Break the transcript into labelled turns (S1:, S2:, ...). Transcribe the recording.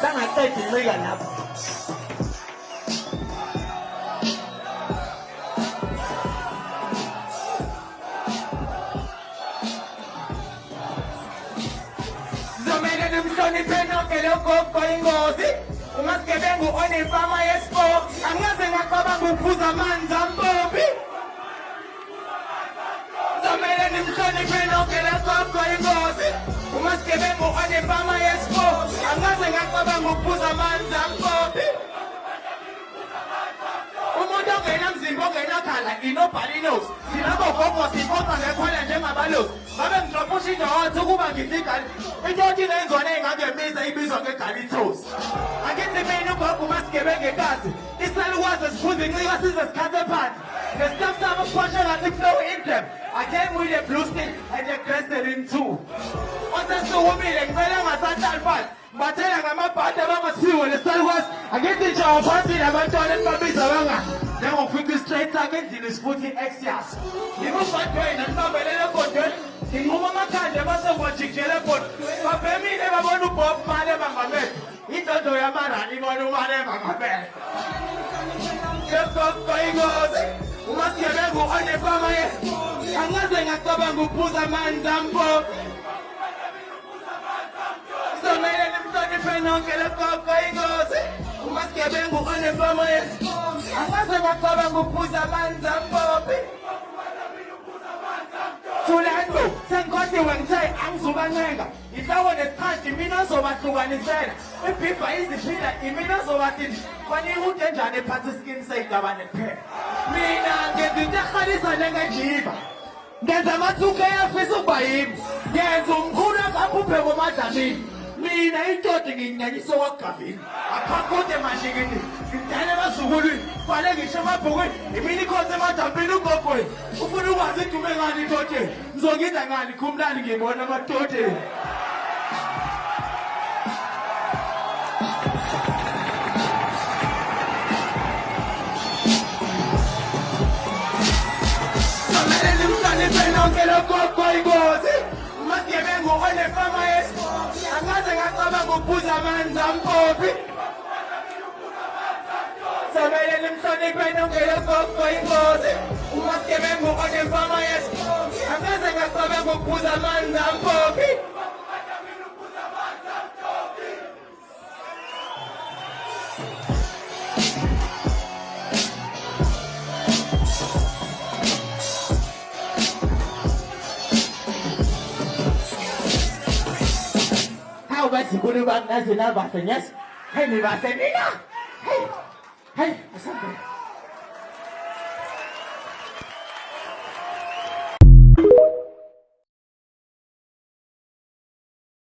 S1: ตั้งแต่เต้นถึงไม่กันครับ
S2: Ni peno que lo coco ingozi Umas que vengo on el fama expo Angaze ngakaba ngupuza manza mbobi Zamele ni mtoni peno que lo coco ingozi Umas que vengo on el fama expo Angaze ngakaba ngupuza manza mbobi Umuntu ongena mzimba ongena khala inobhali nose Sinabo gogo siphoqa ngekhwela njengabalozi Babe ngidropusha indoda ukuba ngidigali Into enenzwana engangemiza ibizwa ngegalitos Angithi mina ugogo uMasigebenge kasi Isalukazi siphuza incika size sikhathe phansi Nesistaff sabo kuphoshe ngathi flow in them I came with a blue stick and a crystalline too Osesikumile ngicela ngasahlali phansi Bathela ngamabhadi abangathiwo lesalukazi Angithi njawo phansi labantwana enibabiza bangani Njengokufika straight sakhe endlini sifuthi i-Axios Ngikubhadweni nanibambelele egodweni Nginquma amakhanda basengwajikijela ebhodweni Babhemile babona uBob Marley ebangamele Indondo yamarani ibona uMarley ebangamele Ngegogo ingozi uMasigebenge onefama ye Angaze ngacabanga ukuphuza amanzi ampopi Somele nimhloniphe nonke legogo ingozi uMasigebenge onefama ye Angaze ngacabanga ukuphuza amanzi ampopi Thulanto sengikhodiwe ngithe angizubancenga Inhloko nesikhathi mina ozobahlukanisela Ibhifa iziphila imina ozobathini Kwanika unjenjani ephansi skin seyidabane kuphela Mina ngenza into ehalisa njengejiva Ngenza amathuke eyafisa ukuba yimi Ngenza umkhulu akaphuphe komadlamini Mina intodi nginyanyiso wakugavini Aphakude mandikini Ngidale ebasukulwini Fale ngisho emabhukwini Imini ikhonze emadampini ugogweni Ufuna ukwazi idume ngani intoteni Ngizongida ngani khumlani ngibona amatoteni Somele nimhloniphe nonke logogo ingozi uMasigebenge onefama yespo Angaze ngacabanga ukuphuza amanzi ampopi Somele nimhloniphe nonke logogo ingozi uMasigebenge onefama yespo Angaze ngacabanga ukuphuza amanzi ampopi How about you put it back as in our yes? Hey, me back, hey, hey, hey,